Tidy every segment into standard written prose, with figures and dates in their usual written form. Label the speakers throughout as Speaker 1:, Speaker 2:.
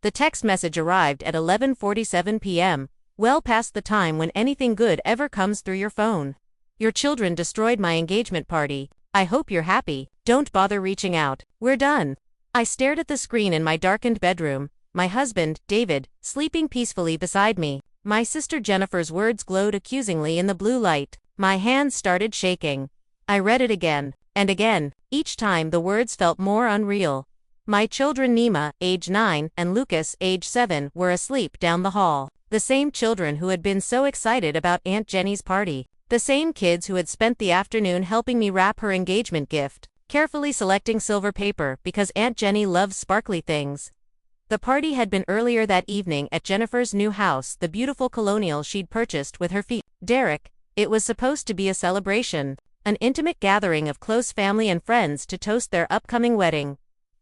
Speaker 1: The text message arrived at 11:47 p.m., well past the time when anything good ever comes through your phone. Your children destroyed my engagement party. I hope you're happy. Don't bother reaching out. We're done. I stared at the screen in my darkened bedroom, my husband, David, sleeping peacefully beside me. My sister Jennifer's words glowed accusingly in the blue light. My hands started shaking. I read it again, and again. Each time the words felt more unreal. My children Nima, age 9, and Lucas, age 7, were asleep down the hall. The same children who had been so excited about Aunt Jenny's party. The same kids who had spent the afternoon helping me wrap her engagement gift, carefully selecting silver paper because Aunt Jenny loves sparkly things. The party had been earlier that evening at Jennifer's new house, the beautiful colonial she'd purchased with her feet. Derek, it was supposed to be a celebration, an intimate gathering of close family and friends to toast their upcoming wedding.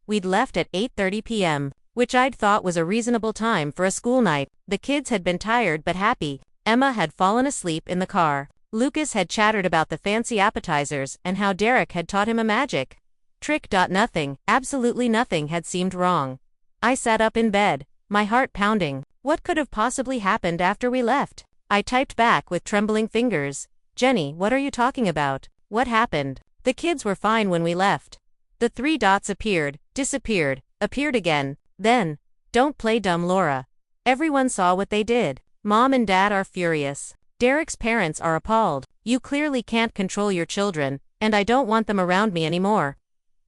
Speaker 1: We'd left at 8:30 p.m., which I'd thought was a reasonable time for a school night. The kids had been tired but happy. Emma had fallen asleep in the car. Lucas had chattered about the fancy appetizers and how Derek had taught him a magic trick. Nothing, absolutely nothing had seemed wrong. I sat up in bed, my heart pounding. What could have possibly happened after we left? I typed back with trembling fingers. Jenny, what are you talking about? What happened? The kids were fine when we left. The 3 dots appeared, disappeared, appeared again, then. Don't play dumb, Laura. Everyone saw what they did. Mom and Dad are furious. Derek's parents are appalled. You clearly can't control your children, and I don't want them around me anymore.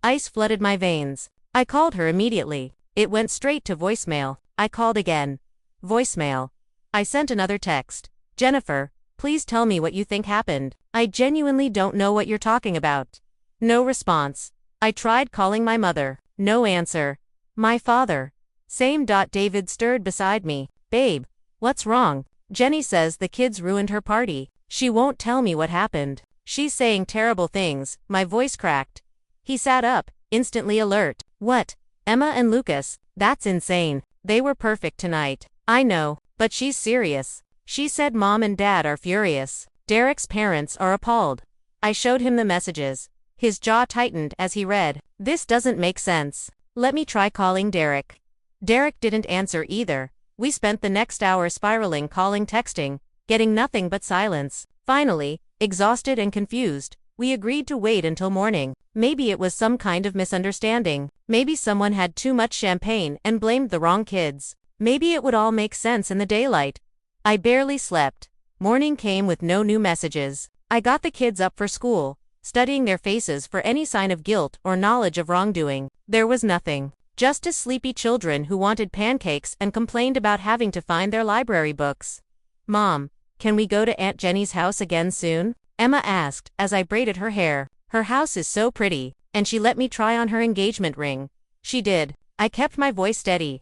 Speaker 1: Ice flooded my veins. I called her immediately. It went straight to voicemail. I called again. Voicemail. I sent another text. Jennifer, please tell me what you think happened. I genuinely don't know what you're talking about. No response. I tried calling my mother. No answer. My father. Same. David stirred beside me. Babe, what's wrong? Jenny says the kids ruined her party. She won't tell me what happened. She's saying terrible things. My voice cracked. He sat up, instantly alert. What? Emma and Lucas? That's insane. They were perfect tonight. I know, but she's serious. She said Mom and Dad are furious. Derek's parents are appalled. I showed him the messages. His jaw tightened as he read. This doesn't make sense. Let me try calling Derek. Derek didn't answer either. We spent the next hour spiraling, calling, texting, getting nothing but silence. Finally, exhausted and confused, we agreed to wait until morning. Maybe it was some kind of misunderstanding. Maybe someone had too much champagne and blamed the wrong kids. Maybe it would all make sense in the daylight. I barely slept. Morning came with no new messages. I got the kids up for school, studying their faces for any sign of guilt or knowledge of wrongdoing. There was nothing. Just as sleepy children who wanted pancakes and complained about having to find their library books. Mom, can we go to Aunt Jenny's house again soon? Emma asked as I braided her hair. Her house is so pretty, and she let me try on her engagement ring. She did. I kept my voice steady.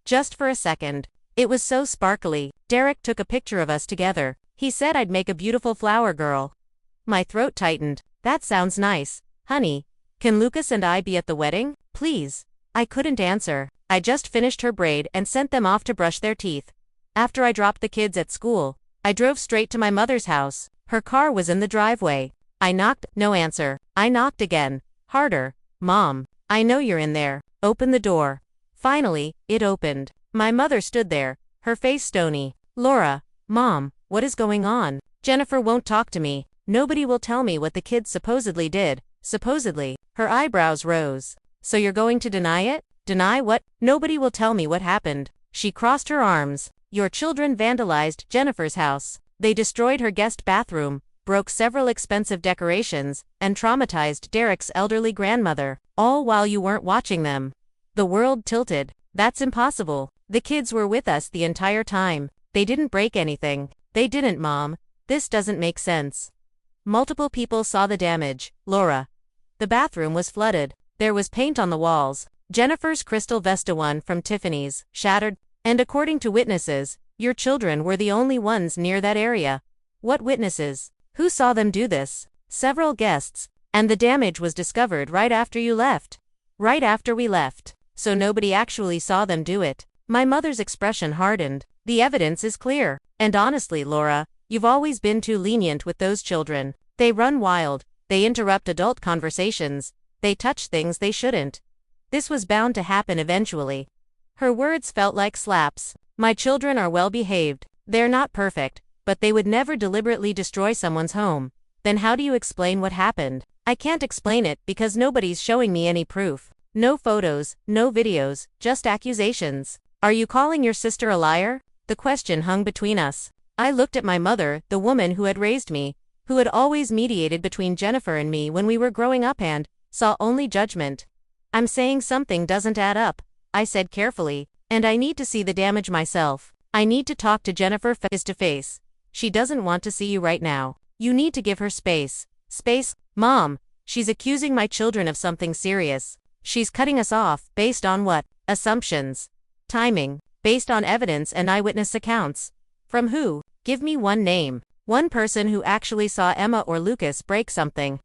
Speaker 1: Just for a second. It was so sparkly. Derek took a picture of us together. He said I'd make a beautiful flower girl. My throat tightened. That sounds nice. Honey, can Lucas and I be at the wedding, please? I couldn't answer. I just finished her braid and sent them off to brush their teeth. After I dropped the kids at school, I drove straight to my mother's house. Her car was in the driveway. I knocked, no answer. I knocked again. Harder. Mom, I know you're in there. Open the door. Finally, it opened. My mother stood there, her face stony. Laura, Mom, what is going on? Jennifer won't talk to me. Nobody will tell me what the kids supposedly did. Supposedly. Her eyebrows rose. So you're going to deny it? Deny what? Nobody will tell me what happened. She crossed her arms. Your children vandalized Jennifer's house. They destroyed her guest bathroom, broke several expensive decorations, and traumatized Derek's elderly grandmother, all while you weren't watching them. The world tilted. That's impossible. The kids were with us the entire time. They didn't break anything. They didn't, Mom. This doesn't make sense. Multiple people saw the damage, Laura. The bathroom was flooded. There was paint on the walls. Jennifer's crystal Vesta one from Tiffany's, shattered, and according to witnesses, your children were the only ones near that area. What witnesses? Who saw them do this? Several guests, and the damage was discovered right after you left. Right after we left. So nobody actually saw them do it. My mother's expression hardened. The evidence is clear. And honestly, Laura, you've always been too lenient with those children. They run wild. They interrupt adult conversations. They touch things they shouldn't. This was bound to happen eventually. Her words felt like slaps. My children are well behaved. They're not perfect, but they would never deliberately destroy someone's home. Then how do you explain what happened? I can't explain it because nobody's showing me any proof. No photos, no videos, just accusations. Are you calling your sister a liar? The question hung between us. I looked at my mother, the woman who had raised me, who had always mediated between Jennifer and me when we were growing up, and saw only judgment. I'm saying something doesn't add up, I said carefully, and I need to see the damage myself. I need to talk to Jennifer face to face. She doesn't want to see you right now. You need to give her space. Space? Mom, she's accusing my children of something serious. She's cutting us off, based on what? Assumptions. Timing. Based on evidence and eyewitness accounts. From who? Give me one name. One person who actually saw Emma or Lucas break something.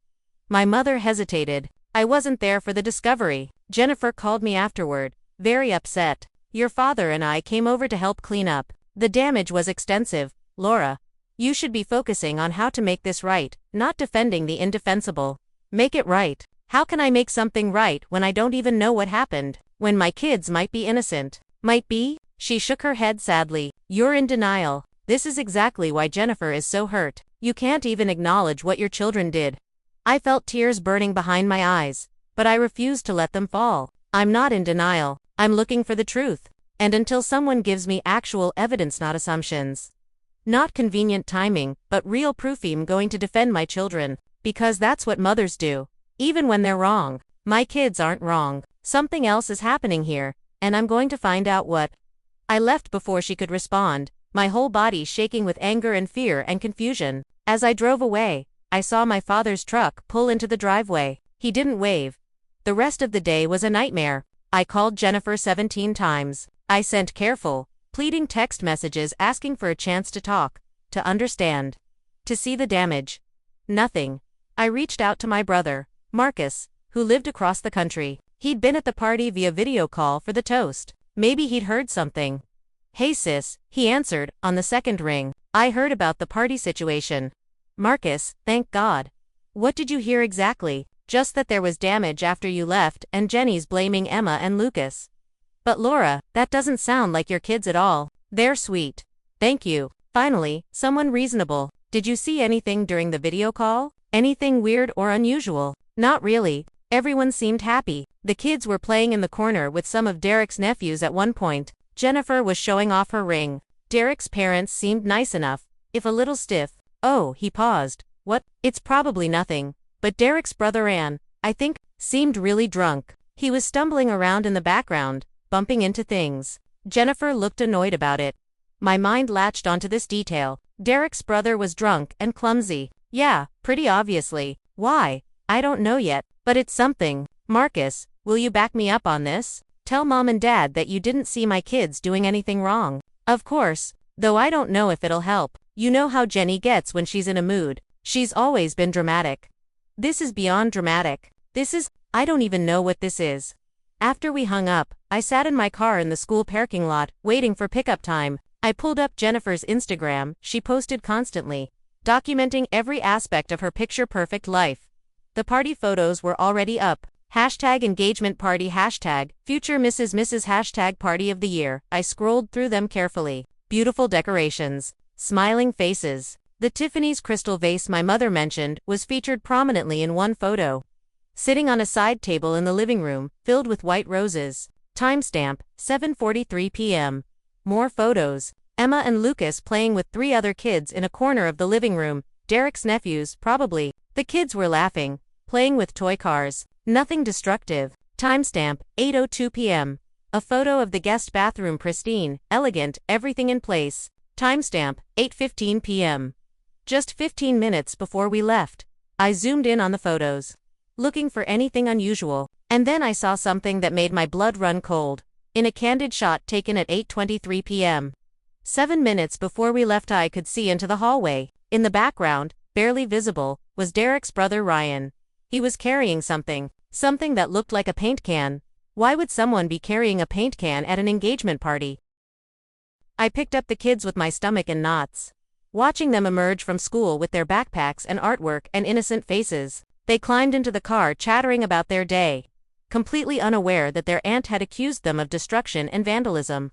Speaker 1: My mother hesitated. I wasn't there for the discovery. Jennifer called me afterward, very upset. Your father and I came over to help clean up. The damage was extensive, Laura. You should be focusing on how to make this right, not defending the indefensible. Make it right. How can I make something right when I don't even know what happened? When my kids might be innocent? Might be? She shook her head sadly. You're in denial. This is exactly why Jennifer is so hurt. You can't even acknowledge what your children did. I felt tears burning behind my eyes, but I refused to let them fall. I'm not in denial. I'm looking for the truth. And until someone gives me actual evidence, not assumptions. Not convenient timing, but real proof, I'm going to defend my children. Because that's what mothers do. Even when they're wrong. My kids aren't wrong. Something else is happening here, and I'm going to find out what. I left before she could respond, my whole body shaking with anger and fear and confusion. As I drove away, I saw my father's truck pull into the driveway. He didn't wave. The rest of the day was a nightmare. I called Jennifer 17 times. I sent careful, pleading text messages asking for a chance to talk, to understand, to see the damage. Nothing. I reached out to my brother, Marcus, who lived across the country. He'd been at the party via video call for the toast. Maybe he'd heard something. Hey sis, he answered, on the second ring. I heard about the party situation. Marcus, thank God. What did you hear exactly? Just that there was damage after you left and Jenny's blaming Emma and Lucas. But Laura, that doesn't sound like your kids at all. They're sweet. Thank you. Finally, someone reasonable. Did you see anything during the video call? Anything weird or unusual? Not really. Everyone seemed happy. The kids were playing in the corner with some of Derek's nephews at one point. Jennifer was showing off her ring. Derek's parents seemed nice enough, if a little stiff. Oh, he paused. What? It's probably nothing. But Derek's brother Ann, I think, seemed really drunk. He was stumbling around in the background, bumping into things. Jennifer looked annoyed about it. My mind latched onto this detail. Derek's brother was drunk and clumsy. Yeah, pretty obviously. Why? I don't know yet, but it's something. Marcus, will you back me up on this? Tell Mom and Dad that you didn't see my kids doing anything wrong. Of course, though I don't know if it'll help. You know how Jenny gets when she's in a mood. She's always been dramatic. This is beyond dramatic. I don't even know what this is. After we hung up, I sat in my car in the school parking lot, waiting for pickup time. I pulled up Jennifer's Instagram. She posted constantly, documenting every aspect of her picture-perfect life. The party photos were already up. #engagement party, #future Mrs. #party of the year. I scrolled through them carefully. Beautiful decorations. Smiling faces. The Tiffany's crystal vase my mother mentioned was featured prominently in one photo. Sitting on a side table in the living room, filled with white roses. Timestamp, 7:43 p.m. More photos. Emma and Lucas playing with 3 other kids in a corner of the living room. Derek's nephews, probably. The kids were laughing, playing with toy cars. Nothing destructive. Timestamp, 8:02 p.m. A photo of the guest bathroom, pristine, elegant, everything in place. Timestamp, 8:15 p.m. Just 15 minutes before we left. I zoomed in on the photos, looking for anything unusual, and then I saw something that made my blood run cold. In a candid shot taken at 8:23 p.m. 7 minutes before we left, I could see into the hallway. In the background, barely visible, was Derek's brother Ryan. He was carrying something that looked like a paint can. Why would someone be carrying a paint can at an engagement party? I picked up the kids with my stomach in knots. Watching them emerge from school with their backpacks and artwork and innocent faces. They climbed into the car chattering about their day. completely unaware that their aunt had accused them of destruction and vandalism.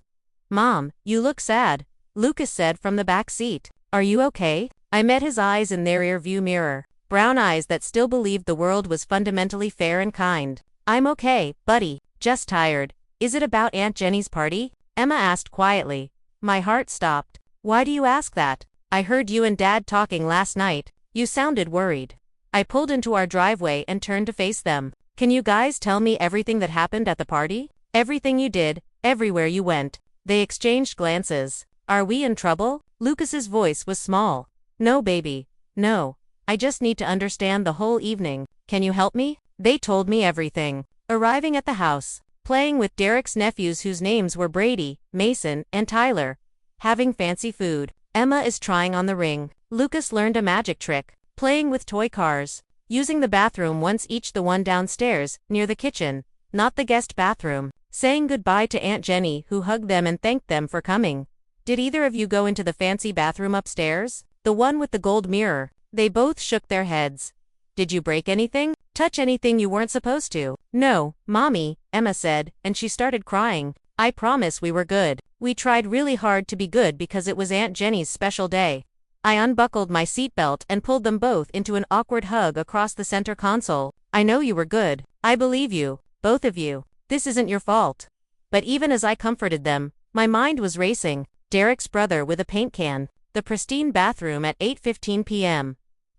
Speaker 1: "Mom, you look sad," Lucas said from the back seat. "Are you okay?" I met his eyes in their rear-view mirror, brown eyes that still believed the world was fundamentally fair and kind. "I'm okay, buddy, just tired." "Is it about Aunt Jenny's party?" Emma asked quietly. My heart stopped. "Why do you ask that? I heard you and Dad talking last night. You sounded worried." I pulled into our driveway and turned to face them. "Can you guys tell me everything that happened at the party? Everything you did, everywhere you went." They exchanged glances. "Are we in trouble?" Lucas's voice was small. "No, baby. No. I just need to understand the whole evening. Can you help me?" They told me everything. Arriving at the house, playing with Derek's nephews whose names were Brady, Mason, and Tyler. Having fancy food. Emma is trying on the ring. Lucas learned a magic trick. Playing with toy cars. Using the bathroom once each, the one downstairs, near the kitchen, not the guest bathroom. Saying goodbye to Aunt Jenny, who hugged them and thanked them for coming. "Did either of you go into the fancy bathroom upstairs? The one with the gold mirror?" They both shook their heads. "Did you break anything? Touch anything you weren't supposed to?" "No, Mommy," Emma said, and she started crying. "I promise we were good. We tried really hard to be good because it was Aunt Jenny's special day." I unbuckled my seatbelt and pulled them both into an awkward hug across the center console. "I know you were good. I believe you, both of you. This isn't your fault." But even as I comforted them, my mind was racing. Derek's brother with a paint can. The pristine bathroom at 8:15 p.m.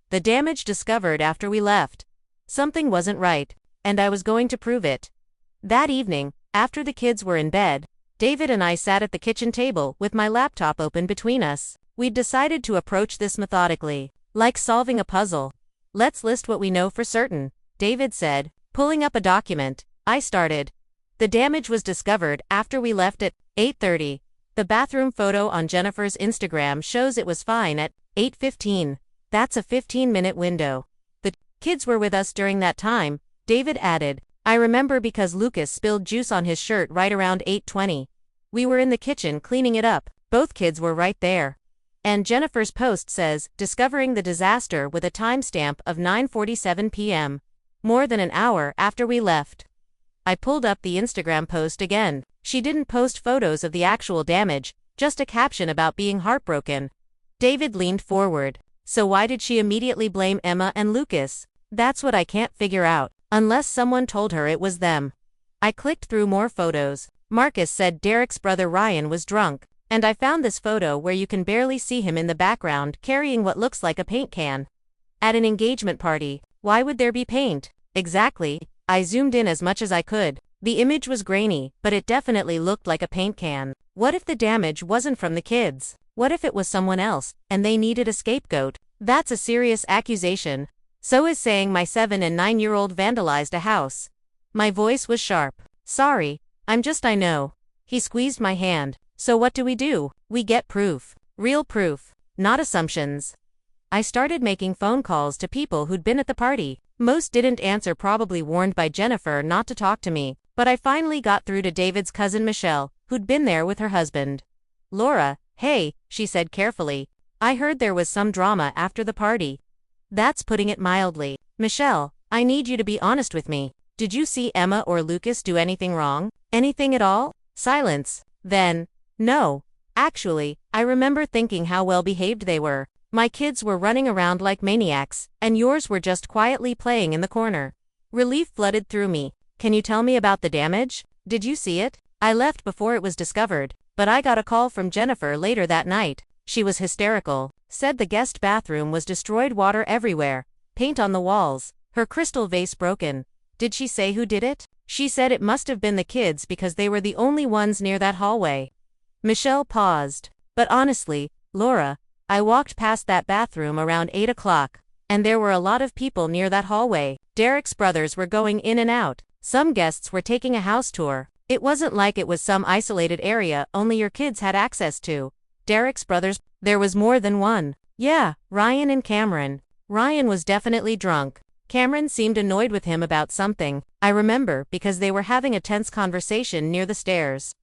Speaker 1: The damage discovered after we left. Something wasn't right, and I was going to prove it. That evening, after the kids were in bed, David and I sat at the kitchen table with my laptop open between us. We'd decided to approach this methodically, like solving a puzzle. "Let's list what we know for certain," David said, pulling up a document. I started. The damage was discovered after we left at 8:30. The bathroom photo on Jennifer's Instagram shows it was fine at 8:15. That's a 15-minute window. "The kids were with us during that time," David added. "I remember because Lucas spilled juice on his shirt right around 8:20. We were in the kitchen cleaning it up. Both kids were right there." And Jennifer's post says, "Discovering the disaster," with a timestamp of 9:47 p.m. More than an hour after we left. I pulled up the Instagram post again. She didn't post photos of the actual damage, just a caption about being heartbroken. David leaned forward. "So why did she immediately blame Emma and Lucas? That's what I can't figure out, unless someone told her it was them." I clicked through more photos. Marcus said Derek's brother Ryan was drunk, and I found this photo where you can barely see him in the background carrying what looks like a paint can. At an engagement party, why would there be paint? Exactly. I zoomed in as much as I could. The image was grainy, but it definitely looked like a paint can. What if the damage wasn't from the kids? What if it was someone else, and they needed a scapegoat? That's a serious accusation. So is saying my 7- and 9-year-old vandalized a house. My voice was sharp. "Sorry, I know." He squeezed my hand. "So what do? We get proof. Real proof, not assumptions." I started making phone calls to people who'd been at the party. Most didn't answer, probably warned by Jennifer not to talk to me, but I finally got through to David's cousin Michelle, who'd been there with her husband. "Laura, hey," she said carefully. "I heard there was some drama after the party." That's putting it mildly. "Michelle, I need you to be honest with me. Did you see Emma or Lucas do anything wrong? Anything at all?" Silence. Then, "No. Actually, I remember thinking how well behaved they were. My kids were running around like maniacs, and yours were just quietly playing in the corner." Relief flooded through me. "Can you tell me about the damage? Did you see it?" "I left before it was discovered, but I got a call from Jennifer later that night. She was hysterical. Said the guest bathroom was destroyed, water everywhere, paint on the walls, her crystal vase broken." "Did she say who did it?" "She said it must have been the kids because they were the only ones near that hallway." Michelle paused. "But honestly, Laura, I walked past that bathroom around 8 o'clock, and there were a lot of people near that hallway. Derek's brothers were going in and out. Some guests were taking a house tour. It wasn't like it was some isolated area only your kids had access to." Derek's brothers, there was more than one. "Yeah, Ryan and Cameron. Ryan was definitely drunk. Cameron seemed annoyed with him about something. I remember because they were having a tense conversation near the stairs."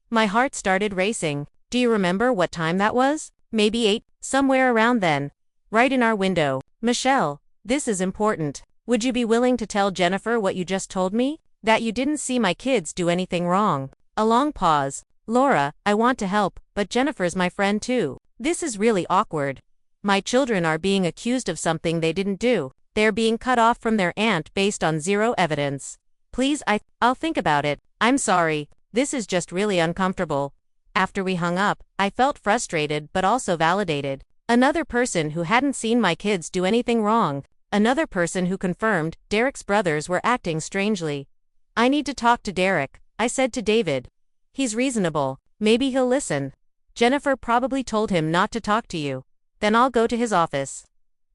Speaker 1: My heart started racing. "Do you remember what time that was?" "Maybe 8, somewhere around then. Right in our window." "Michelle, this is important. Would you be willing to tell Jennifer what you just told me?" That you didn't see my kids do anything wrong. A long pause. Laura, I want to help, but Jennifer's my friend too. This is really awkward. My children are being accused of something they didn't do. They're being cut off from their aunt based on zero evidence. Please, I'll think about it. I'm sorry. This is just really uncomfortable. After we hung up, I felt frustrated but also validated. Another person who hadn't seen my kids do anything wrong. Another person who confirmed Derek's brothers were acting strangely. I need to talk to Derek, I said to David. He's reasonable. Maybe he'll listen. Jennifer probably told him not to talk to you. Then I'll go to his office.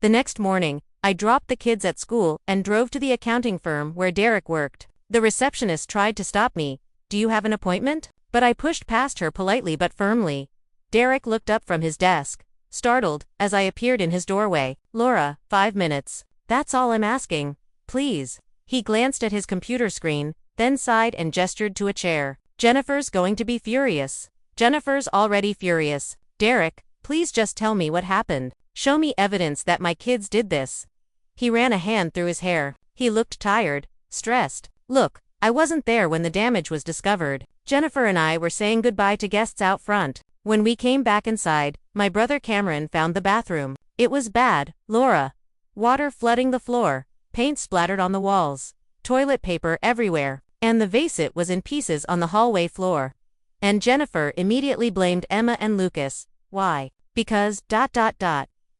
Speaker 1: The next morning, I dropped the kids at school and drove to the accounting firm where Derek worked. The receptionist tried to stop me. Do you have an appointment? But I pushed past her politely but firmly. Derek looked up from his desk, startled, as I appeared in his doorway. Laura, 5 minutes. That's all I'm asking. Please. He glanced at his computer screen, then sighed and gestured to a chair. Jennifer's going to be furious. Jennifer's already furious. Derek, please just tell me what happened. Show me evidence that my kids did this. He ran a hand through his hair. He looked tired, stressed. Look, I wasn't there when the damage was discovered. Jennifer and I were saying goodbye to guests out front. When we came back inside, my brother Cameron found the bathroom. It was bad, Laura. Water flooding the floor, paint splattered on the walls, toilet paper everywhere, and the vase was in pieces on the hallway floor. And Jennifer immediately blamed Emma and Lucas. Why? Because,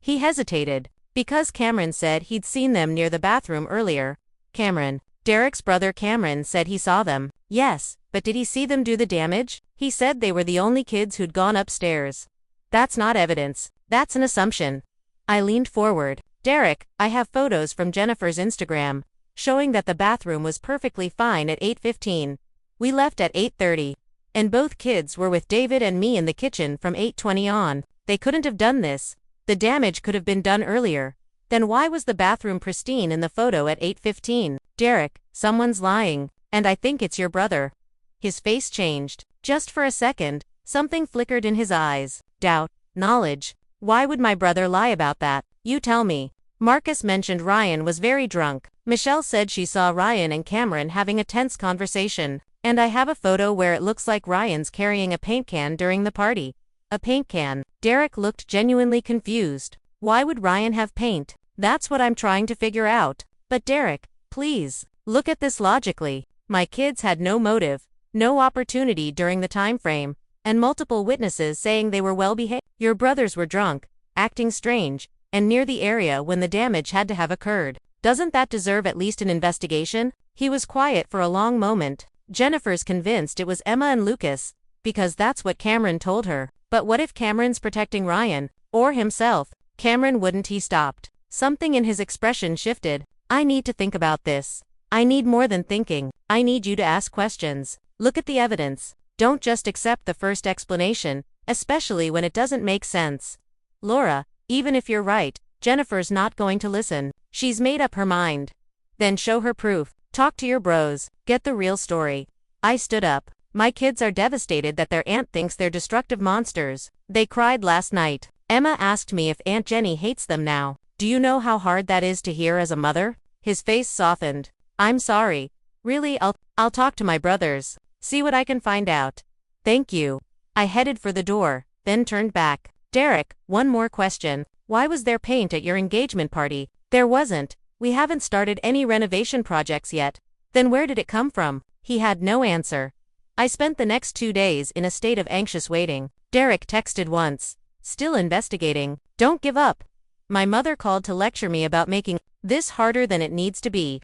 Speaker 1: He hesitated. Because Cameron said he'd seen them near the bathroom earlier. Cameron. Derek's brother Cameron said he saw them. Yes, but did he see them do the damage? He said they were the only kids who'd gone upstairs. That's not evidence. That's an assumption. I leaned forward. Derek, I have photos from Jennifer's Instagram, showing that the bathroom was perfectly fine at 8:15. We left at 8:30. And both kids were with David and me in the kitchen from 8:20 on. They couldn't have done this. The damage could have been done earlier. Then why was the bathroom pristine in the photo at 8:15? Derek, someone's lying, and I think it's your brother. His face changed. Just for a second, something flickered in his eyes. Doubt. Knowledge. Why would my brother lie about that? You tell me. Marcus mentioned Ryan was very drunk. Michelle said she saw Ryan and Cameron having a tense conversation. And I have a photo where it looks like Ryan's carrying a paint can during the party. A paint can. Derek looked genuinely confused. Why would Ryan have paint? That's what I'm trying to figure out. But Derek, please, look at this logically. My kids had no motive, no opportunity during the time frame, and multiple witnesses saying they were well behaved. Your brothers were drunk, acting strange, and near the area when the damage had to have occurred. Doesn't that deserve at least an investigation? He was quiet for a long moment. Jennifer's convinced it was Emma and Lucas, because that's what Cameron told her. But what if Cameron's protecting Ryan, or himself? Cameron wouldn't. He stopped. Something in his expression shifted. I need to think about this. I need more than thinking. I need you to ask questions. Look at the evidence. Don't just accept the first explanation, especially when it doesn't make sense. Laura, even if you're right, Jennifer's not going to listen. She's made up her mind. Then show her proof. Talk to your bros. Get the real story. I stood up. My kids are devastated that their aunt thinks they're destructive monsters. They cried last night. Emma asked me if Aunt Jenny hates them now. Do you know how hard that is to hear as a mother? His face softened. I'm sorry. Really, I'll talk to my brothers. See what I can find out. Thank you. I headed for the door, then turned back. Derek, one more question. Why was there paint at your engagement party? There wasn't. We haven't started any renovation projects yet. Then where did it come from? He had no answer. I spent the next 2 days in a state of anxious waiting. Derek texted once. Still investigating. Don't give up. My mother called to lecture me about making this harder than it needs to be.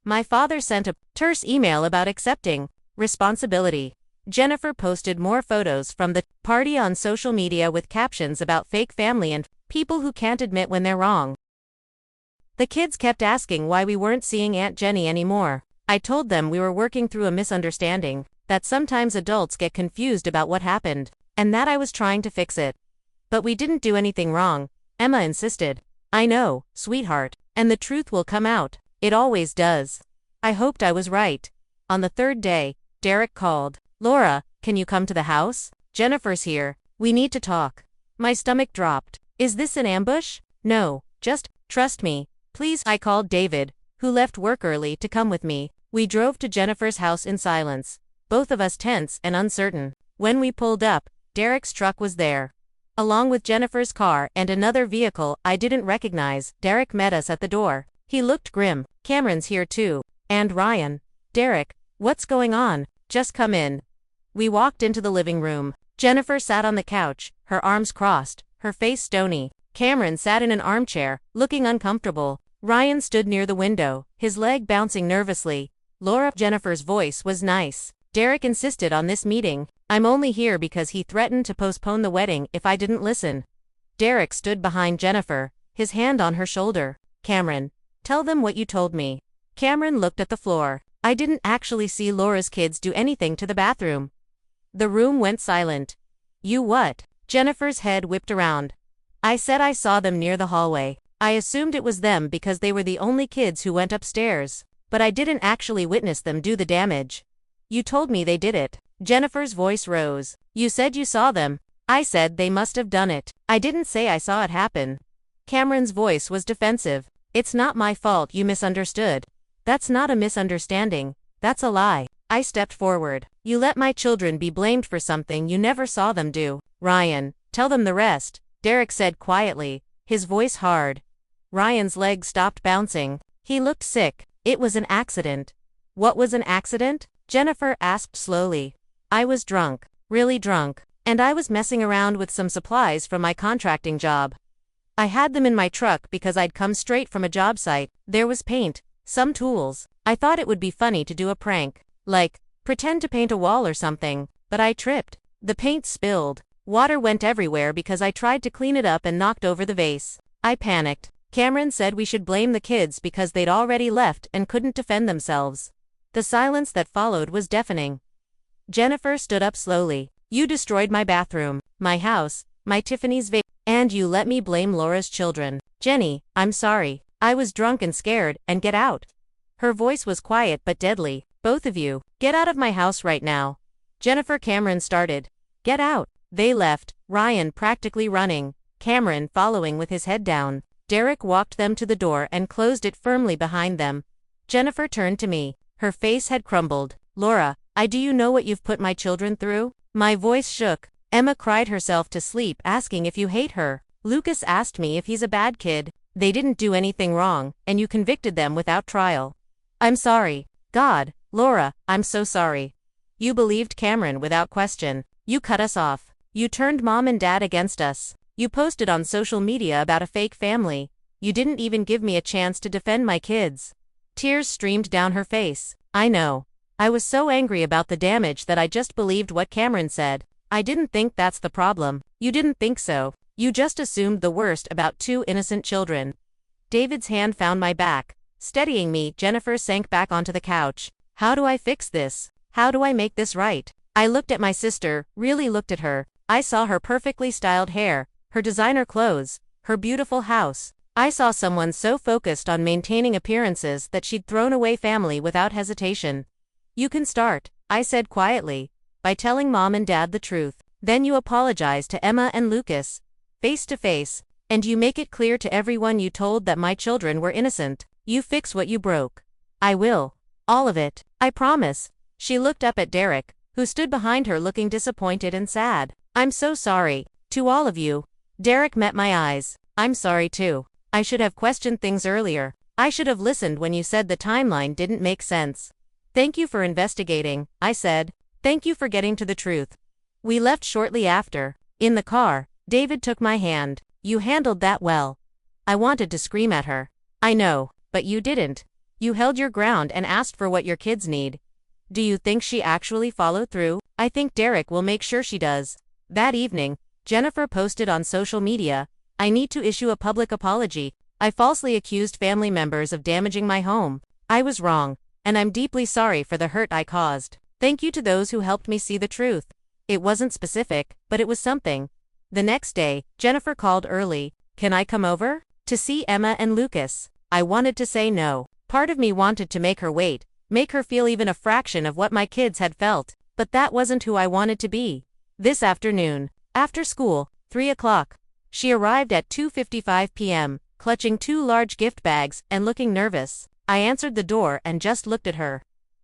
Speaker 1: My father sent a terse email about accepting responsibility. Jennifer posted more photos from the party on social media with captions about fake family and people who can't admit when they're wrong. The kids kept asking why we weren't seeing Aunt Jenny anymore. I told them we were working through a misunderstanding, that sometimes adults get confused about what happened, and that I was trying to fix it. But we didn't do anything wrong, Emma insisted. I know, sweetheart, and the truth will come out. It always does. I hoped I was right. On the third day, Derek called. Laura, can you come to the house? Jennifer's here. We need to talk. My stomach dropped. Is this an ambush? No, just trust me. Please. I called David, who left work early to come with me. We drove to Jennifer's house in silence, both of us tense and uncertain. When we pulled up, Derek's truck was there, along with Jennifer's car and another vehicle I didn't recognize. Derek met us at the door. He looked grim. Cameron's here too. And Ryan. Derek, what's going on? Just come in. We walked into the living room. Jennifer sat on the couch, her arms crossed, her face stony. Cameron sat in an armchair, looking uncomfortable. Ryan stood near the window, his leg bouncing nervously. Laura. Jennifer's voice was nice. Derek insisted on this meeting. I'm only here because he threatened to postpone the wedding if I didn't listen. Derek stood behind Jennifer, his hand on her shoulder. Cameron, tell them what you told me. Cameron looked at the floor. I didn't actually see Laura's kids do anything to the bathroom. The room went silent. You what? Jennifer's head whipped around. I said I saw them near the hallway. I assumed it was them because they were the only kids who went upstairs. But I didn't actually witness them do the damage. You told me they did it. Jennifer's voice rose. You said you saw them. I said they must have done it. I didn't say I saw it happen. Cameron's voice was defensive. It's not my fault you misunderstood. That's not a misunderstanding. That's a lie. I stepped forward. You let my children be blamed for something you never saw them do. Ryan, tell them the rest, Derek said quietly, his voice hard. Ryan's leg stopped bouncing. He looked sick. It was an accident. What was an accident? Jennifer asked slowly. I was drunk. Really drunk. And I was messing around with some supplies from my contracting job. I had them in my truck because I'd come straight from a job site. There was paint, some tools. I thought it would be funny to do a prank. Like, pretend to paint a wall or something. But I tripped. The paint spilled. Water went everywhere because I tried to clean it up and knocked over the vase. I panicked. Cameron said we should blame the kids because they'd already left and couldn't defend themselves. The silence that followed was deafening. Jennifer stood up slowly. You destroyed my bathroom, my house, my Tiffany's vase, and you let me blame Laura's children. Jenny, I'm sorry. I was drunk and scared, and get out. Her voice was quiet but deadly. Both of you, get out of my house right now. Jennifer. Cameron started. Get out. They left, Ryan practically running, Cameron following with his head down. Derek walked them to the door and closed it firmly behind them. Jennifer turned to me. Her face had crumbled. Laura, do you know what you've put my children through? My voice shook. Emma cried herself to sleep asking if you hate her. Lucas asked me if he's a bad kid. They didn't do anything wrong, and you convicted them without trial. I'm sorry. God, Laura, I'm so sorry. You believed Cameron without question. You cut us off. You turned mom and dad against us. You posted on social media about a fake family. You didn't even give me a chance to defend my kids. Tears streamed down her face. I know. I was so angry about the damage that I just believed what Cameron said. I didn't think that's the problem. You didn't think so. You just assumed the worst about two innocent children. David's hand found my back. Steadying me, Jennifer sank back onto the couch. How do I fix this? How do I make this right? I looked at my sister, really looked at her. I saw her perfectly styled hair, her designer clothes, her beautiful house. I saw someone so focused on maintaining appearances that she'd thrown away family without hesitation. You can start, I said quietly, by telling mom and dad the truth. Then you apologize to Emma and Lucas, face to face, and you make it clear to everyone you told that my children were innocent. You fix what you broke. I will. All of it. I promise. She looked up at Derek, who stood behind her looking disappointed and sad. I'm so sorry. To all of you. Derek met my eyes. I'm sorry too. I should have questioned things earlier. I should have listened when you said the timeline didn't make sense. Thank you for investigating, I said. Thank you for getting to the truth. We left shortly after. In the car, David took my hand. You handled that well. I wanted to scream at her. I know, but you didn't. You held your ground and asked for what your kids need. Do you think she actually followed through? I think Derek will make sure she does. That evening, Jennifer posted on social media, I need to issue a public apology. I falsely accused family members of damaging my home. I was wrong, and I'm deeply sorry for the hurt I caused. Thank you to those who helped me see the truth. It wasn't specific, but it was something. The next day, Jennifer called early. Can I come over? To see Emma and Lucas. I wanted to say no. Part of me wanted to make her wait, make her feel even a fraction of what my kids had felt, but that wasn't who I wanted to be. This afternoon, after school, 3 o'clock. She arrived at 2:55 p.m., clutching 2 large gift bags and looking nervous. I answered the door and just looked at her.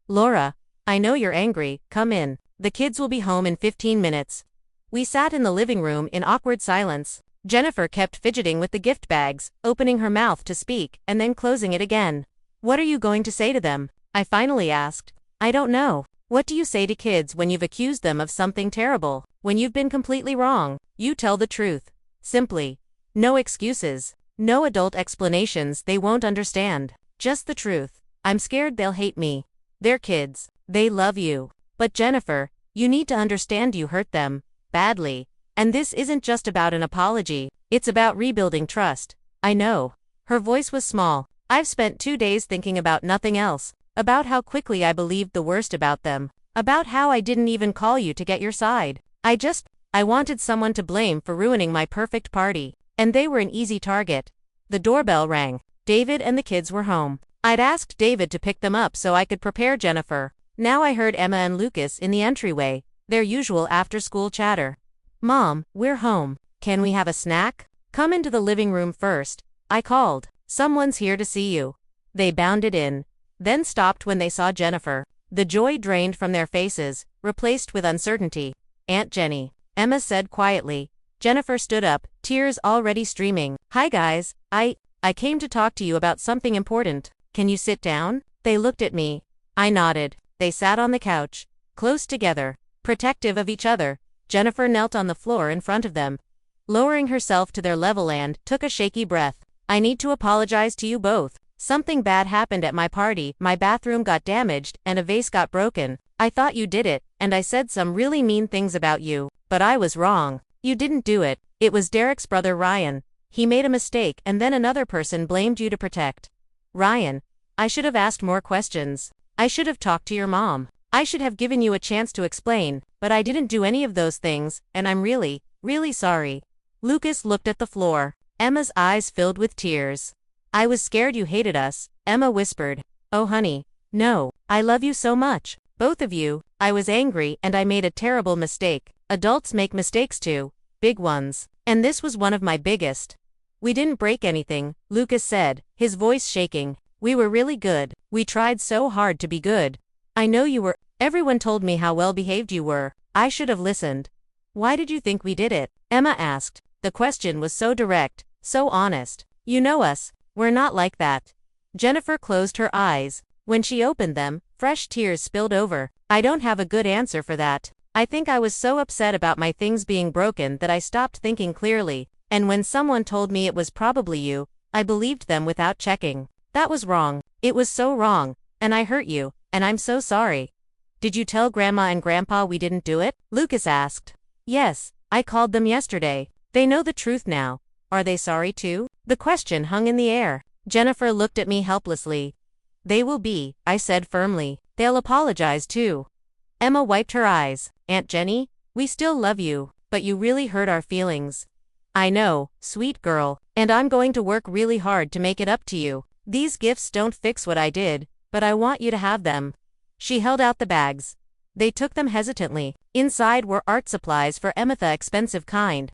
Speaker 1: Laura, I know you're angry, come in. The kids will be home in 15 minutes. We sat in the living room in awkward silence. Jennifer kept fidgeting with the gift bags, opening her mouth to speak and then closing it again. What are you going to say to them? I finally asked. I don't know. What do you say to kids when you've accused them of something terrible? When you've been completely wrong, you tell the truth. Simply. No excuses. No adult explanations they won't understand. Just the truth. I'm scared they'll hate me. They're kids. They love you. But Jennifer, you need to understand you hurt them. Badly. And this isn't just about an apology. It's about rebuilding trust. I know. Her voice was small. I've spent 2 days thinking about nothing else. About how quickly I believed the worst about them. About how I didn't even call you to get your side. I wanted someone to blame for ruining my perfect party. And they were an easy target. The doorbell rang. David and the kids were home. I'd asked David to pick them up so I could prepare Jennifer. Now I heard Emma and Lucas in the entryway, their usual after-school chatter. Mom, we're home. Can we have a snack? Come into the living room first, I called. Someone's here to see you. They bounded in, then stopped when they saw Jennifer. The joy drained from their faces, replaced with uncertainty. Aunt Jenny, Emma said quietly. Jennifer stood up, tears already streaming. Hi guys, I came to talk to you about something important. Can you sit down? They looked at me. I nodded. They sat on the couch, close together, protective of each other. Jennifer knelt on the floor in front of them, lowering herself to their level and took a shaky breath. I need to apologize to you both. Something bad happened at my party. My bathroom got damaged and a vase got broken. I thought you did it, and I said some really mean things about you, but I was wrong. You didn't do it. It was Derek's brother Ryan. He made a mistake and then another person blamed you to protect Ryan. I should have asked more questions. I should have talked to your mom. I should have given you a chance to explain, but I didn't do any of those things, and I'm really, really sorry. Lucas looked at the floor. Emma's eyes filled with tears. I was scared you hated us, Emma whispered. Oh honey, no, I love you so much. Both of you. I was angry and I made a terrible mistake. Adults make mistakes too. Big ones. And this was one of my biggest. We didn't break anything, Lucas said, his voice shaking. We were really good. We tried so hard to be good. I know you were. Everyone told me how well behaved you were. I should have listened. Why did you think we did it? Emma asked. The question was so direct, so honest. You know us. We're not like that. Jennifer closed her eyes. When she opened them, fresh tears spilled over. I don't have a good answer for that. I think I was so upset about my things being broken that I stopped thinking clearly, and when someone told me it was probably you, I believed them without checking. That was wrong. It was so wrong, and I hurt you, and I'm so sorry. Did you tell Grandma and Grandpa we didn't do it? Lucas asked. Yes, I called them yesterday. They know the truth now. Are they sorry too? The question hung in the air. Jennifer looked at me helplessly. They will be, I said firmly. They'll apologize too. Emma wiped her eyes. Aunt Jenny, we still love you, but you really hurt our feelings. I know, sweet girl, and I'm going to work really hard to make it up to you. These gifts don't fix what I did, but I want you to have them. She held out the bags. They took them hesitantly. Inside were art supplies for Emma, the expensive kind.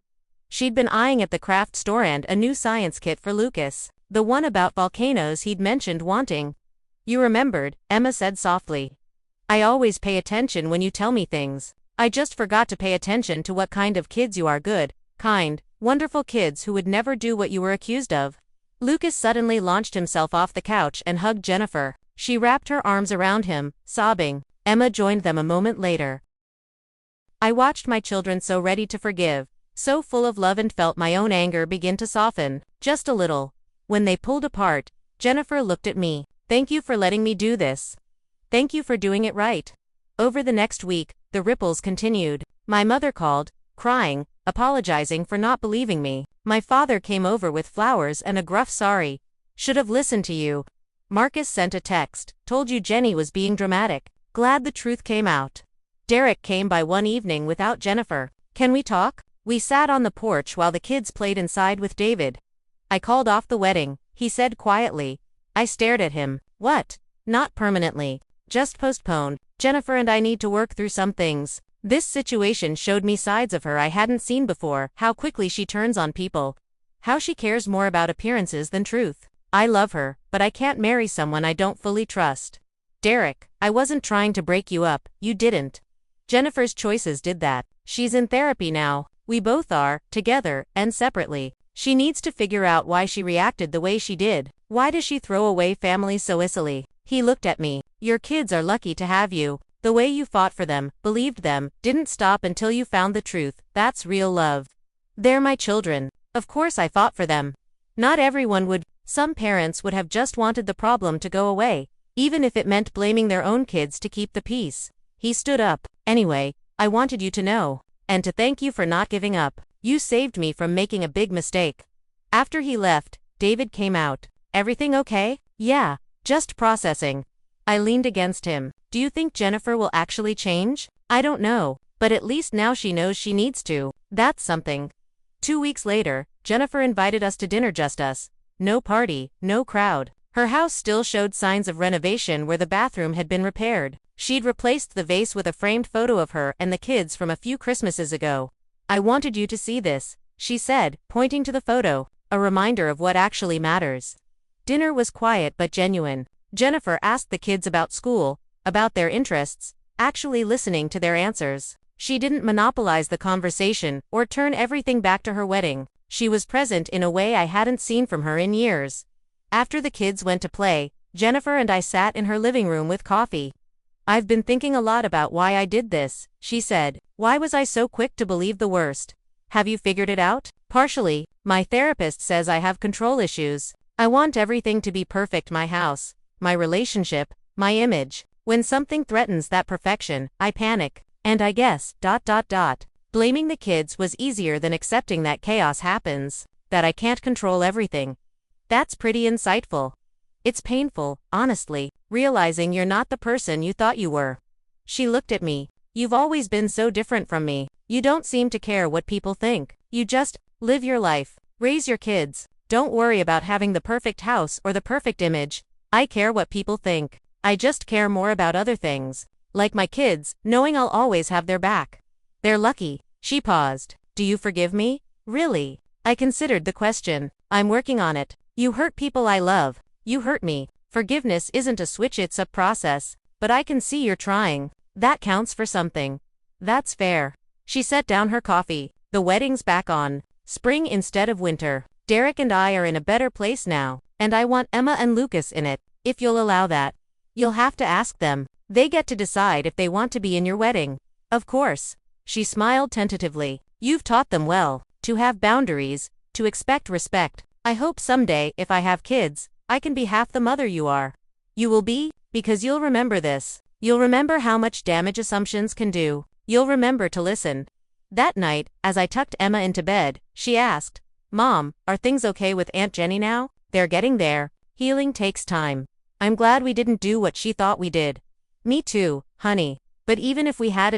Speaker 1: She'd been eyeing at the craft store and a new science kit for Lucas, the one about volcanoes he'd mentioned wanting. You remembered, Emma said softly. I always pay attention when you tell me things. I just forgot to pay attention to what kind of kids you are. Good, kind, wonderful kids who would never do what you were accused of. Lucas suddenly launched himself off the couch and hugged Jennifer. She wrapped her arms around him, sobbing. Emma joined them a moment later. I watched my children so ready to forgive, so full of love, and felt my own anger begin to soften, just a little. When they pulled apart, Jennifer looked at me. Thank you for letting me do this. Thank you for doing it right. Over the next week, the ripples continued. My mother called, crying, apologizing for not believing me. My father came over with flowers and a gruff sorry. Should have listened to you. Marcus sent a text, told you Jenny was being dramatic. Glad the truth came out. Derek came by one evening without Jennifer. Can we talk? We sat on the porch while the kids played inside with David. I called off the wedding, he said quietly. I stared at him. What? Not permanently. Just postponed. Jennifer and I need to work through some things. This situation showed me sides of her I hadn't seen before, how quickly she turns on people. How she cares more about appearances than truth. I love her, but I can't marry someone I don't fully trust. Derek, I wasn't trying to break you up, you didn't. Jennifer's choices did that. She's in therapy now. We both are, together, and separately. She needs to figure out why she reacted the way she did. Why does she throw away family so easily? He looked at me. Your kids are lucky to have you. The way you fought for them, believed them, didn't stop until you found the truth. That's real love. They're my children. Of course I fought for them. Not everyone would. Some parents would have just wanted the problem to go away, even if it meant blaming their own kids to keep the peace. He stood up. Anyway, I wanted you to know. And to thank you for not giving up. You saved me from making a big mistake. After he left, David came out. Everything okay? Yeah, just processing. I leaned against him. Do you think Jennifer will actually change? I don't know, but at least now she knows she needs to. That's something. 2 weeks later, Jennifer invited us to dinner, just us. No party, no crowd. Her house still showed signs of renovation where the bathroom had been repaired. She'd replaced the vase with a framed photo of her and the kids from a few Christmases ago. I wanted you to see this, she said, pointing to the photo, a reminder of what actually matters. Dinner was quiet but genuine. Jennifer asked the kids about school, about their interests, actually listening to their answers. She didn't monopolize the conversation or turn everything back to her wedding. She was present in a way I hadn't seen from her in years. After the kids went to play, Jennifer and I sat in her living room with coffee. I've been thinking a lot about why I did this, she said. Why was I so quick to believe the worst? Have you figured it out? Partially. My therapist says I have control issues. I want everything to be perfect, my house, my relationship, my image. When something threatens that perfection, I panic. And I guess, blaming the kids was easier than accepting that chaos happens, that I can't control everything. That's pretty insightful. It's painful, honestly, realizing you're not the person you thought you were. She looked at me. You've always been so different from me. You don't seem to care what people think. You just live your life, raise your kids. Don't worry about having the perfect house or the perfect image. I care what people think. I just care more about other things. Like my kids, knowing I'll always have their back. They're lucky. She paused. Do you forgive me? Really? I considered the question. I'm working on it. You hurt people I love. You hurt me. Forgiveness isn't a switch, it's a process. But I can see you're trying. That counts for something. That's fair. She set down her coffee. The wedding's back on. Spring instead of winter. Derek and I are in a better place now. And I want Emma and Lucas in it, if you'll allow that. You'll have to ask them. They get to decide if they want to be in your wedding. Of course. She smiled tentatively. You've taught them well. To have boundaries. To expect respect. I hope someday, if I have kids, I can be half the mother you are. You will be, because you'll remember this. You'll remember how much damage assumptions can do. You'll remember to listen. That night, as I tucked Emma into bed, she asked, Mom, are things okay with Aunt Jenny now? They're getting there. Healing takes time. I'm glad we didn't do what she thought we did. Me too, honey. But even if we had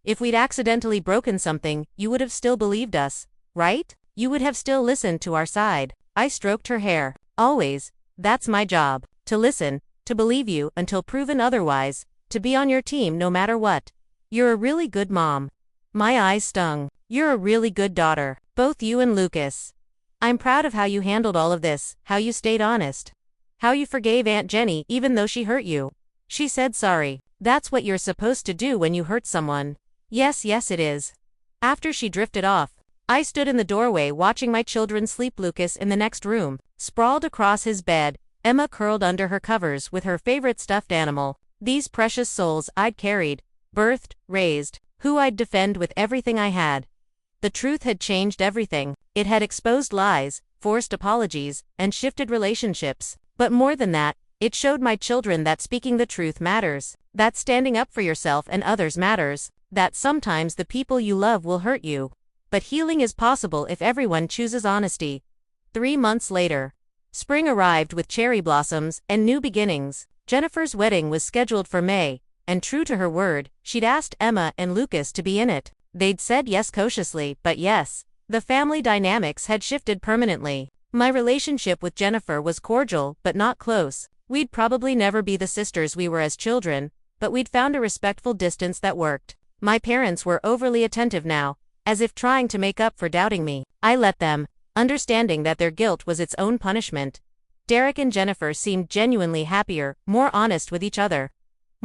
Speaker 1: if we'd accidentally broken something, you would have still believed us, right? You would have still listened to our side. I stroked her hair. Always. That's my job. To listen, to believe you until proven otherwise, to be on your team no matter what. You're a really good mom. My eyes stung. You're a really good daughter, both you and Lucas. I'm proud of how you handled all of this, how you stayed honest. How you forgave Aunt Jenny even though she hurt you. She said sorry. That's what you're supposed to do when you hurt someone. Yes, it is. After she drifted off, I stood in the doorway watching my children sleep. Lucas in the next room, sprawled across his bed, Emma curled under her covers with her favorite stuffed animal. These precious souls I'd carried, birthed, raised, who I'd defend with everything I had. The truth had changed everything. It had exposed lies, forced apologies, and shifted relationships. But more than that, it showed my children that speaking the truth matters, that standing up for yourself and others matters, that sometimes the people you love will hurt you. But healing is possible if everyone chooses honesty. 3 months later, spring arrived with cherry blossoms and new beginnings. Jennifer's wedding was scheduled for May, and true to her word, she'd asked Emma and Lucas to be in it. They'd said yes cautiously, but yes. The family dynamics had shifted permanently. My relationship with Jennifer was cordial, but not close. We'd probably never be the sisters we were as children, but we'd found a respectful distance that worked. My parents were overly attentive now, as if trying to make up for doubting me. I let them, understanding that their guilt was its own punishment. Derek and Jennifer seemed genuinely happier, more honest with each other.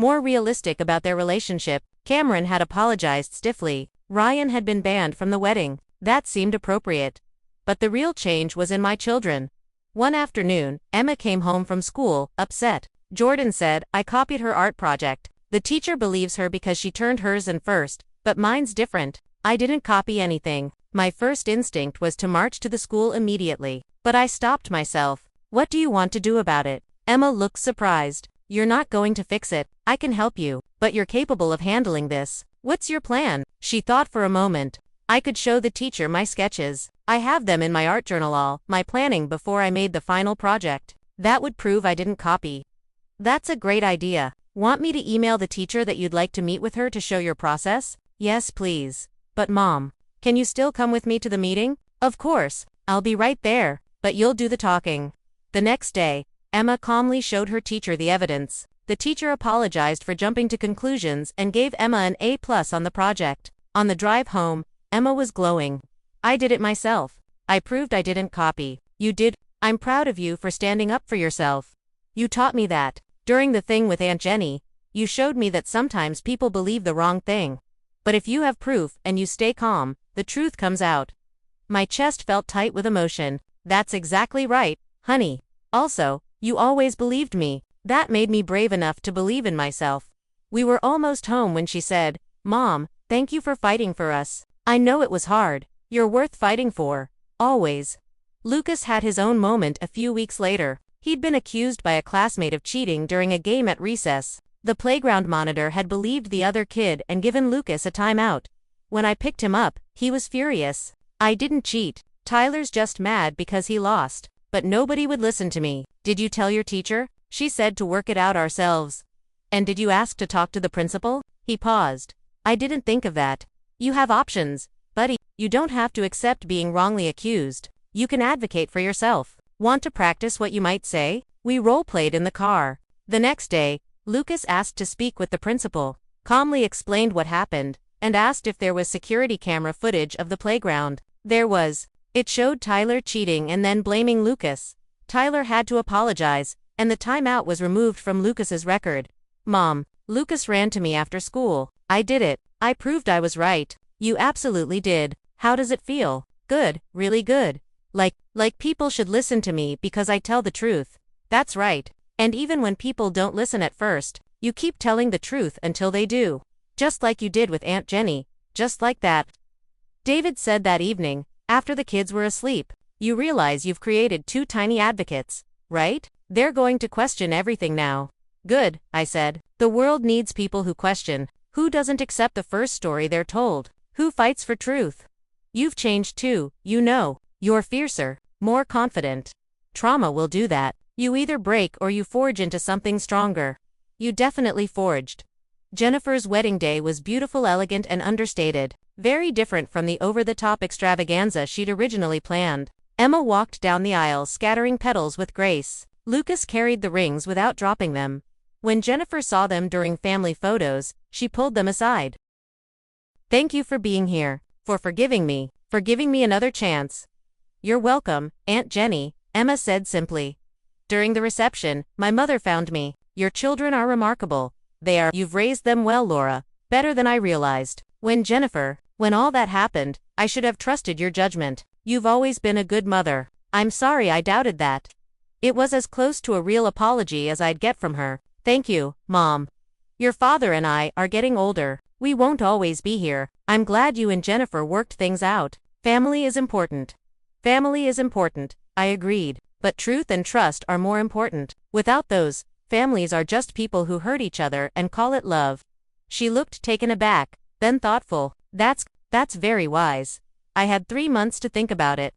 Speaker 1: more realistic about their relationship. Cameron had apologized stiffly. Ryan had been banned from the wedding. That seemed appropriate. But the real change was in my children. One afternoon, Emma came home from school, upset. Jordan said, "I copied her art project. The teacher believes her because she turned hers in first, but mine's different. I didn't copy anything." My first instinct was to march to the school immediately. But I stopped myself. "What do you want to do about it?" Emma looked surprised. "You're not going to fix it. I can help you, but you're capable of handling this. What's your plan?" She thought for a moment. "I could show the teacher my sketches. I have them in my art journal, all my planning before I made the final project. That would prove I didn't copy." "That's a great idea. Want me to email the teacher that you'd like to meet with her to show your process?" "Yes, please. But Mom, can you still come with me to the meeting?" "Of course. I'll be right there, but you'll do the talking." The next day, Emma calmly showed her teacher the evidence. The teacher apologized for jumping to conclusions and gave Emma an A+ on the project. On the drive home, Emma was glowing. "I did it myself. I proved I didn't copy." "You did. I'm proud of you for standing up for yourself. You taught me that. During the thing with Aunt Jenny, you showed me that sometimes people believe the wrong thing. But if you have proof and you stay calm, the truth comes out." My chest felt tight with emotion. "That's exactly right, honey. Also, you always believed me. That made me brave enough to believe in myself." We were almost home when she said, "Mom, thank you for fighting for us. I know it was hard. You're worth fighting for. Always." Lucas had his own moment a few weeks later. He'd been accused by a classmate of cheating during a game at recess. The playground monitor had believed the other kid and given Lucas a timeout. When I picked him up, he was furious. "I didn't cheat. Tyler's just mad because he lost." But nobody would listen to me. "Did you tell your teacher?" She said to work it out ourselves. "And did you ask to talk to the principal?" He paused. "I didn't think of that. You have options, buddy. You don't have to accept being wrongly accused. You can advocate for yourself. Want to practice what you might say?" We role-played in the car. The next day, Lucas asked to speak with the principal, calmly explained what happened, and asked if there was security camera footage of the playground. There was. It showed Tyler cheating and then blaming Lucas. Tyler had to apologize, and the timeout was removed from Lucas's record. "Mom, Lucas ran to me after school. I did it. I proved I was right." "You absolutely did. How does it feel?" "Good, really good. Like people should listen to me because I tell the truth." "That's right. And even when people don't listen at first, you keep telling the truth until they do. Just like you did with Aunt Jenny. Just like that." David said that evening, after the kids were asleep, "You realize you've created two tiny advocates, right? They're going to question everything now." "Good," I said. "The world needs people who question, who doesn't accept the first story they're told, who fights for truth." You've changed too, you know. You're fiercer, more confident. Trauma will do that. You either break or you forge into something stronger. You definitely forged. Jennifer's wedding day was beautiful, elegant, and understated, very different from the over-the-top extravaganza she'd originally planned. Emma walked down the aisle scattering petals with grace. Lucas carried the rings without dropping them. When Jennifer saw them during family photos, she pulled them aside. "Thank you for being here, for giving me another chance." "You're welcome, Aunt Jenny," Emma said simply. During the reception, my mother found me. "Your children are remarkable. They are. You've raised them well, Laura. Better than I realized. When all that happened, I should have trusted your judgment. You've always been a good mother. I'm sorry I doubted that." It was as close to a real apology as I'd get from her. "Thank you, Mom. Your father and I are getting older. We won't always be here. I'm glad you and Jennifer worked things out. Family is important." "Family is important," I agreed. "But truth and trust are more important. Without those, families are just people who hurt each other and call it love." She looked taken aback, then thoughtful. That's very wise." I had 3 months to think about it.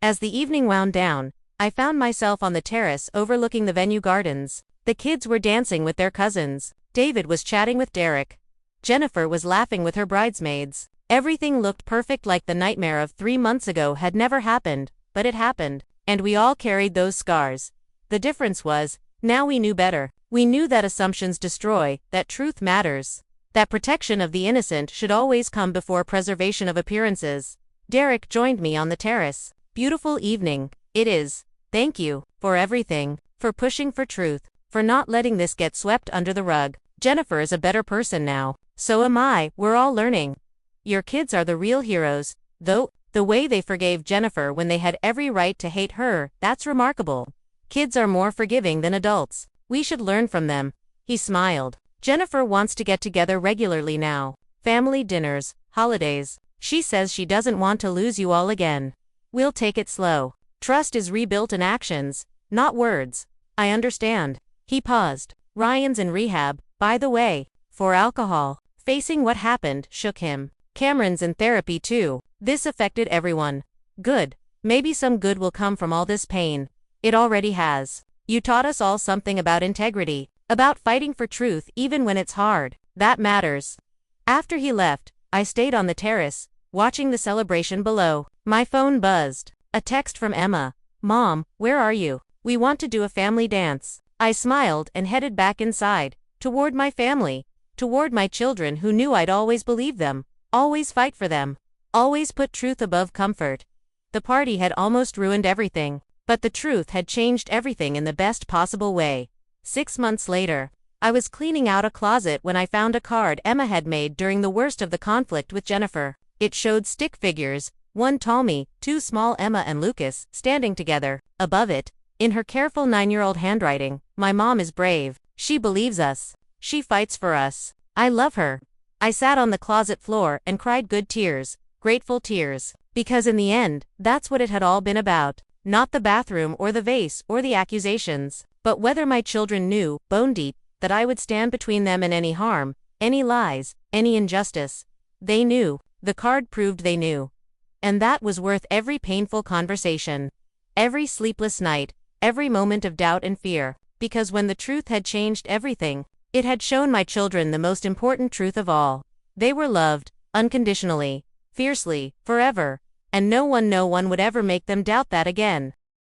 Speaker 1: As the evening wound down, I found myself on the terrace overlooking the venue gardens. The kids were dancing with their cousins. David was chatting with Derek. Jennifer was laughing with her bridesmaids. Everything looked perfect, like the nightmare of 3 months ago had never happened, but it happened, and we all carried those scars. The difference was, now we knew better. We knew that assumptions destroy, that truth matters. That protection of the innocent should always come before preservation of appearances. Derek joined me on the terrace. "Beautiful evening, it is. Thank you, for everything, for pushing for truth, for not letting this get swept under the rug." Jennifer is a better person now. So am I, we're all learning. Your kids are the real heroes, though, the way they forgave Jennifer when they had every right to hate her, that's remarkable. Kids are more forgiving than adults. We should learn from them. He smiled. Jennifer wants to get together regularly now. Family dinners, holidays. She says she doesn't want to lose you all again. We'll take it slow. Trust is rebuilt in actions, not words. I understand. He paused. Ryan's in rehab, by the way, for alcohol. Facing what happened shook him. Cameron's in therapy too. This affected everyone. Good. Maybe some good will come from all this pain. It already has. You taught us all something about integrity, about fighting for truth even when it's hard. That matters. After he left, I stayed on the terrace, watching the celebration below. My phone buzzed. A text from Emma. Mom, where are you? We want to do a family dance. I smiled and headed back inside, toward my family, toward my children who knew I'd always believe them, always fight for them, always put truth above comfort. The party had almost ruined everything, but the truth had changed everything in the best possible way. 6 months later, I was cleaning out a closet when I found a card Emma had made during the worst of the conflict with Jennifer. It showed stick figures, one Tommy, two small Emma and Lucas, standing together. Above it, in her careful 9-year-old handwriting, my mom is brave. She believes us. She fights for us. I love her. I sat on the closet floor and cried good tears, grateful tears, because in the end, that's what it had all been about. Not the bathroom or the vase or the accusations, but whether my children knew, bone deep, that I would stand between them and any harm, any lies, any injustice. They knew. The card proved they knew. And that was worth every painful conversation, every sleepless night, every moment of doubt and fear, because when the truth had changed everything, it had shown my children the most important truth of all. They were loved, unconditionally, fiercely, forever, and no one would ever make them doubt that again.